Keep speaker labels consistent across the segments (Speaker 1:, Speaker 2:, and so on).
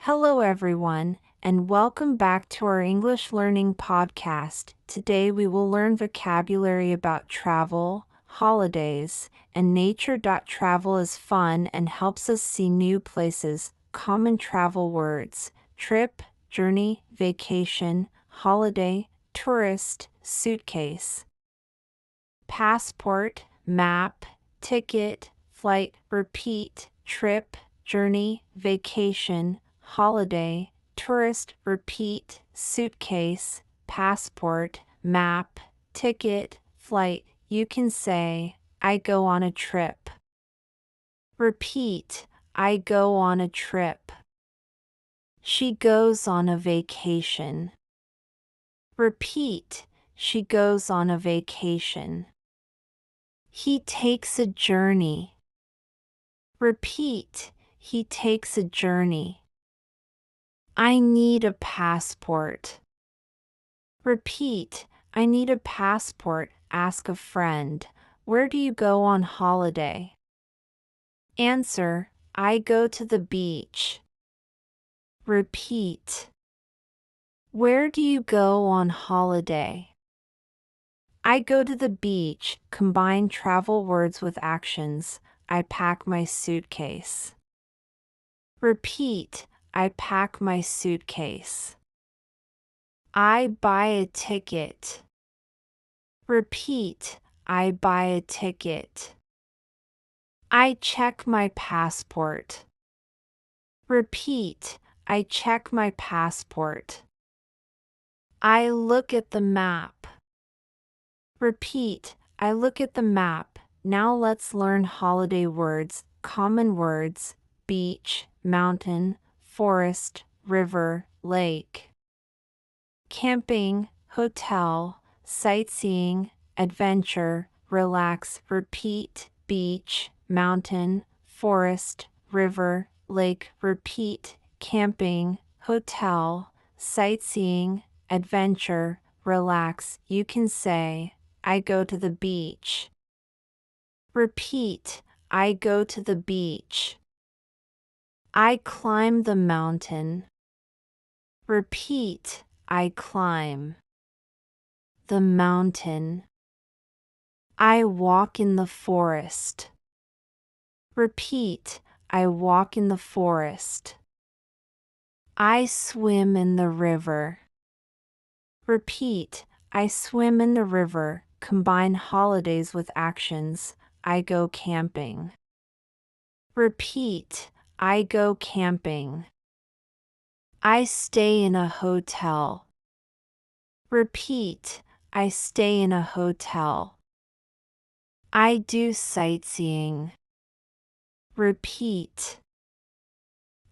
Speaker 1: Hello, everyone, and welcome back to our English Learning Podcast. Today we will learn vocabulary about travel, holidays, and nature. Travel is fun and helps us see new places. Common travel words: trip, journey, vacation, holiday, tourist, suitcase. Passport, map, ticket, flight, repeat, trip, journey, vacation, holiday, tourist, repeat, suitcase, passport, map, ticket, flight. You can say, I go on a trip. Repeat, I go on a trip. She goes on a vacation. Repeat, she goes on a vacation. He takes a journey. Repeat, he takes a journey. I need a passport. Repeat, I need a passport. Ask a friend, where do you go on holiday? Answer, I go to the beach. Repeat, where do you go on holiday? I go to the beach. Combine travel words with actions. I pack my suitcase. Repeat, I pack my suitcase. I buy a ticket. Repeat, I buy a ticket. I check my passport. Repeat, I check my passport. I look at the map. Repeat, I look at the map. Now let's learn holiday words. Common words: beach, mountain, forest, river, lake. Camping, hotel, sightseeing, adventure, relax. Repeat, beach, mountain, forest, river, lake. Repeat, camping, hotel, sightseeing, adventure, relax. You can say, I go to the beach. Repeat, I go to the beach. I climb the mountain. Repeat, I climb the mountain. I walk in the forest. Repeat, I walk in the forest. I swim in the river. Repeat, I swim in the river. Combine holidays with actions. I go camping. Repeat, I go camping. I stay in a hotel. Repeat, I stay in a hotel. I do sightseeing. Repeat,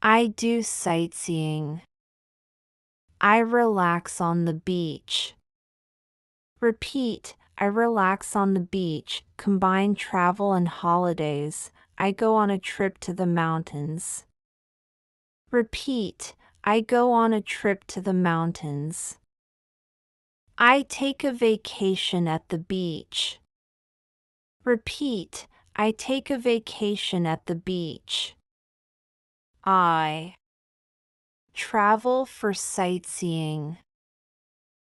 Speaker 1: I do sightseeing. I relax on the beach. Repeat, I relax on the beach. Combine travel and holidays. I go on a trip to the mountains. Repeat, I go on a trip to the mountains. I take a vacation at the beach. Repeat, I take a vacation at the beach. I travel for sightseeing.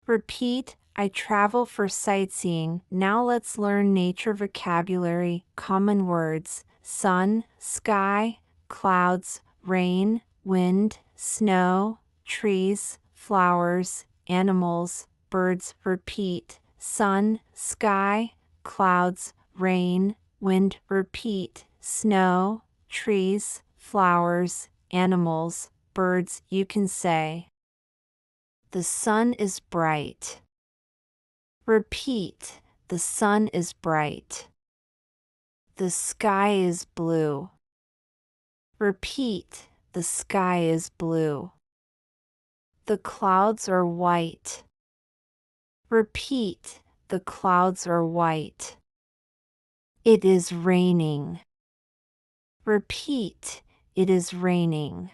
Speaker 1: Repeat, I travel for sightseeing. Now let's learn nature vocabulary. Common words: sun, sky, clouds, rain, wind, snow, trees, flowers, animals, birds. Repeat, sun, sky, clouds, rain, wind. Repeat, snow, trees, flowers, animals, birds. You can say, the sun is bright. Repeat, the sun is bright. The sky is blue. Repeat, the sky is blue. The clouds are white. Repeat, the clouds are white. It is raining. Repeat, it is raining.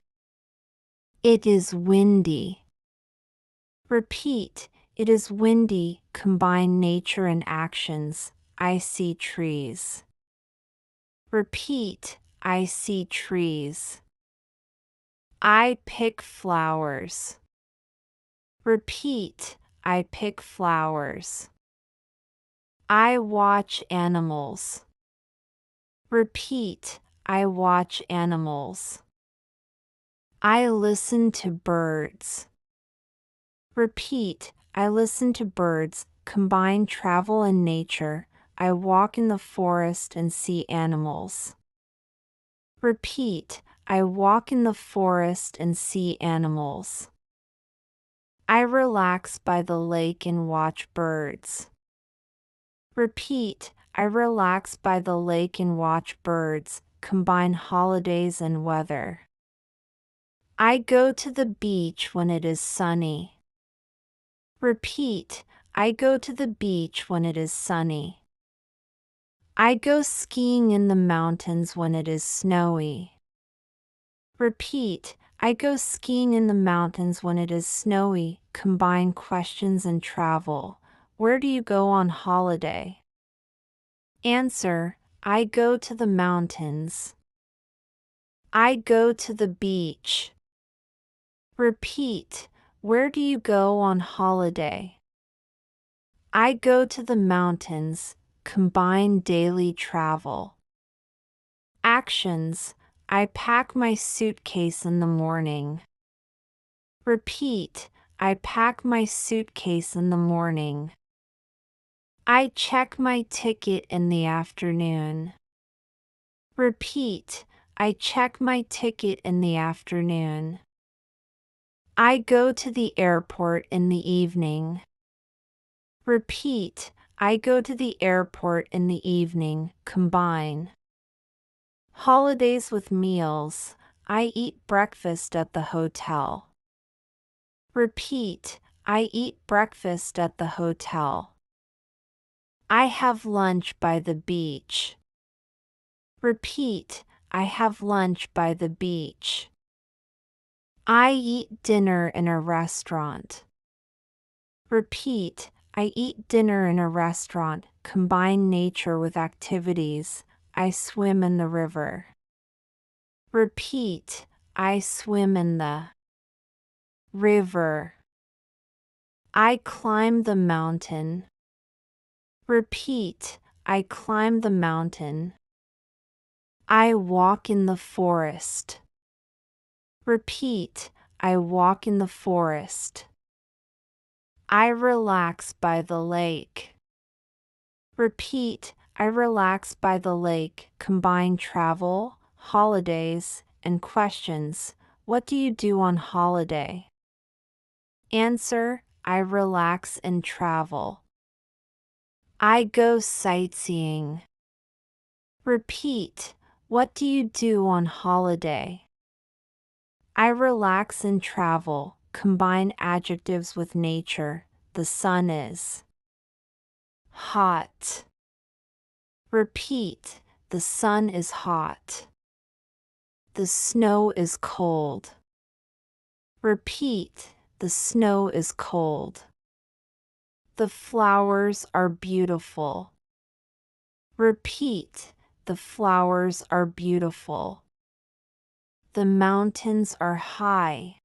Speaker 1: It is windy. Repeat, it is windy. Combine nature and actions. I see trees. Repeat, I see trees. I pick flowers. Repeat, I pick flowers. I watch animals. Repeat, I watch animals. I listen to birds. Repeat, I listen to birds. Combine travel and nature. I walk in the forest and see animals. Repeat, I walk in the forest and see animals. I relax by the lake and watch birds. Repeat, I relax by the lake and watch birds. Combine holidays and weather. I go to the beach when it is sunny. Repeat, I go to the beach when it is sunny. I go skiing in the mountains when it is snowy. Repeat, I go skiing in the mountains when it is snowy. Combine questions and travel. Where do you go on holiday? Answer, I go to the mountains. I go to the beach. Repeat, where do you go on holiday? I go to the mountains. Combine daily travel. Actions, I pack my suitcase in the morning. Repeat, I pack my suitcase in the morning. I check my ticket in the afternoon. Repeat, I check my ticket in the afternoon. I go to the airport in the evening. Repeat, I go to the airport in the evening. Combine. Holidays with meals. I eat breakfast at the hotel. Repeat, I eat breakfast at the hotel. I have lunch by the beach. Repeat, I have lunch by the beach. I eat dinner in a restaurant. Repeat, I eat dinner in a restaurant. Combine nature with activities. I swim in the river. Repeat, I swim in the river. I climb the mountain. Repeat, I climb the mountain. I walk in the forest. Repeat, I walk in the forest. I relax by the lake. Repeat, I relax by the lake. Combine travel, holidays, and questions. What do you do on holiday? Answer, I relax and travel. I go sightseeing. Repeat, what do you do on holiday? I relax and travel. Combine adjectives with nature. The sun is hot. Repeat, the sun is hot. The snow is cold. Repeat, the snow is cold. The flowers are beautiful. Repeat, the flowers are beautiful. The mountains are high.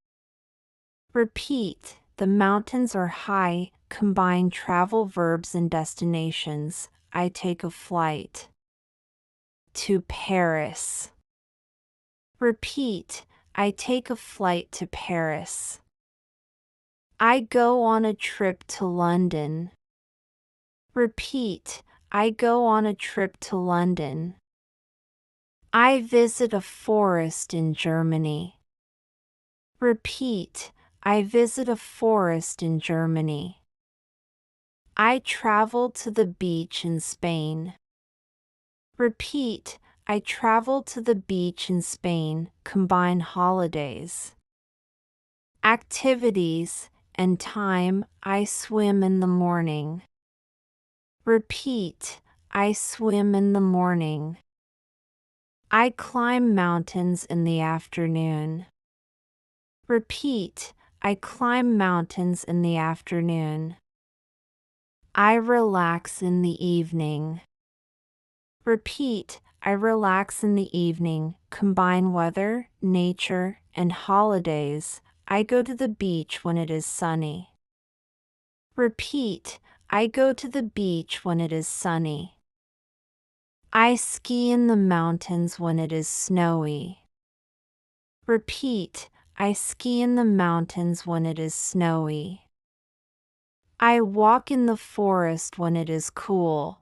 Speaker 1: Repeat, the mountains are high. Combine travel verbs and destinations. I take a flight to Paris. Repeat, I take a flight to Paris. I go on a trip to London. Repeat, I go on a trip to London. I visit a forest in Germany. Repeat, I visit a forest in Germany. I travel to the beach in Spain. Repeat, I travel to the beach in Spain. Combine holidays. Activities and time. I swim in the morning. Repeat, I swim in the morning. I climb mountains in the afternoon. Repeat, I climb mountains in the afternoon. I relax in the evening. Repeat, I relax in the evening. Combine weather, nature, and holidays. I go to the beach when it is sunny. Repeat. I go to the beach when it is sunny. I ski in the mountains when it is snowy. Repeat. I ski in the mountains when it is snowy. I walk in the forest when it is cool.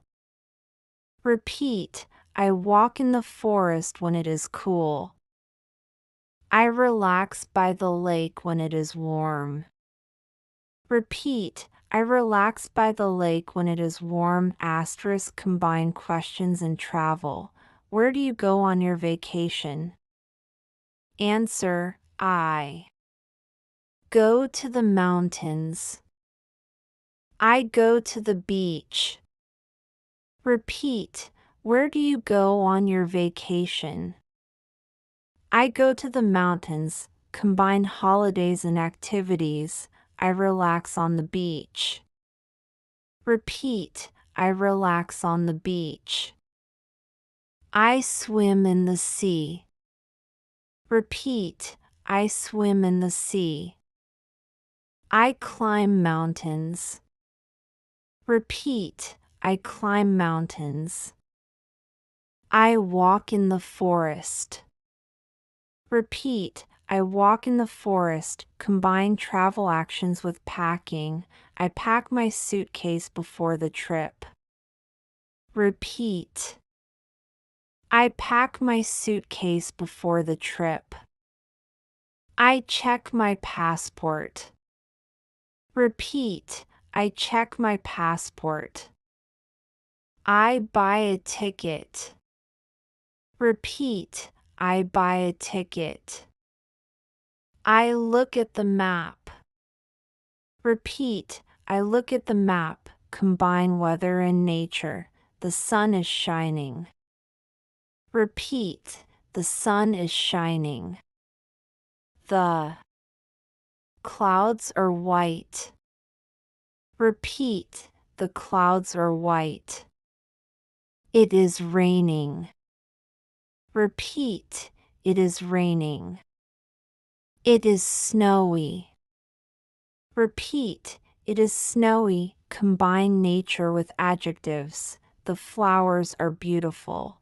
Speaker 1: Repeat. I walk in the forest when it is cool. I relax by the lake when it is warm. Repeat. I relax by the lake when it is warm. Asterisk combine questions and travel. Where do you go on your vacation? Answer. I go to the mountains. I go to the beach. Repeat. Where do you go on your vacation? I go to the mountains. Combine holidays and activities. I relax on the beach. Repeat. I relax on the beach. I swim in the sea. Repeat. I swim in the sea. I climb mountains. Repeat. I climb mountains. I walk in the forest. Repeat. I walk in the forest. Combine travel actions with packing. I pack my suitcase before the trip. Repeat. I pack my suitcase before the trip. I check my passport. Repeat. I check my passport. I buy a ticket. Repeat. I buy a ticket. I look at the map. Repeat. I look at the map. Combine weather and nature. The sun is shining. Repeat. The sun is shining. The clouds are white. Repeat. The clouds are white. It is raining. Repeat. It is raining. It is snowy. Repeat. It is snowy. Combine nature with adjectives. The flowers are beautiful.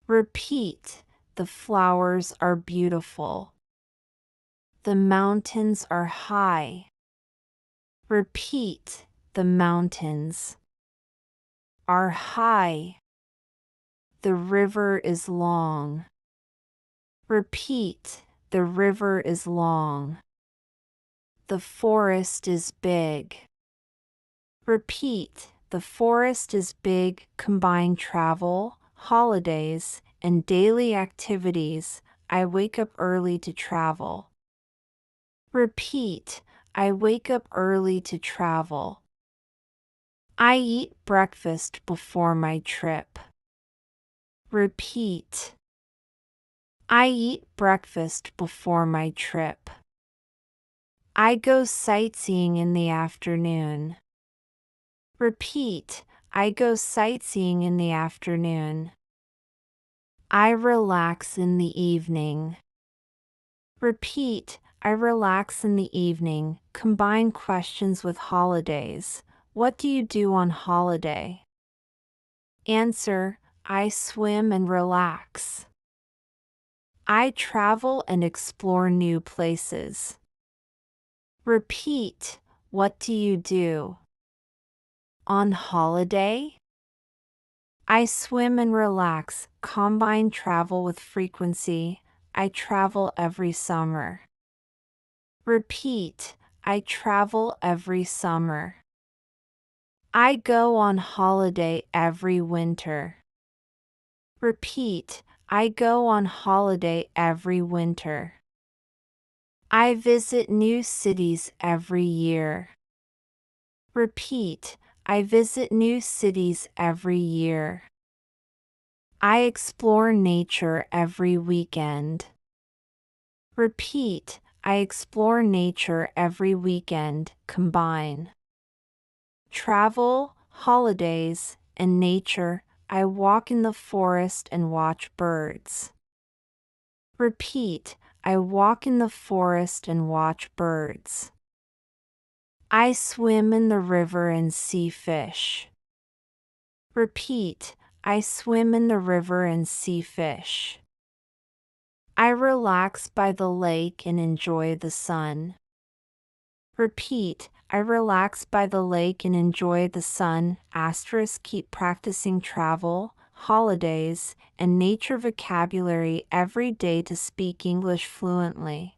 Speaker 1: Repeat. The flowers are beautiful. The mountains are high. Repeat. The mountains are high. The river is long. Repeat. The river is long. The forest is big. Repeat. The forest is big. Combine travel, holidays, and daily activities. I wake up early to travel. Repeat. I wake up early to travel. I eat breakfast before my trip. Repeat. I eat breakfast before my trip. I go sightseeing in the afternoon. Repeat. I go sightseeing in the afternoon. I relax in the evening. Repeat. I relax in the evening. Combine questions with holidays. What do you do on holiday? Answer. I swim and relax. I travel and explore new places. Repeat. What do you do? On holiday? I swim and relax. Combine travel with frequency. I travel every summer. Repeat. I travel every summer. I go on holiday every winter. Repeat. I go on holiday every winter. I visit new cities every year. Repeat. I visit new cities every year. I explore nature every weekend. Repeat. I explore nature every weekend. Combine travel, holidays, and nature. I walk in the forest and watch birds. Repeat, I walk in the forest and watch birds. I swim in the river and see fish. Repeat, I swim in the river and see fish. I relax by the lake and enjoy the sun. Repeat, I relax by the lake and enjoy the sun. Keep practicing travel, holidays, and nature vocabulary every day to speak English fluently.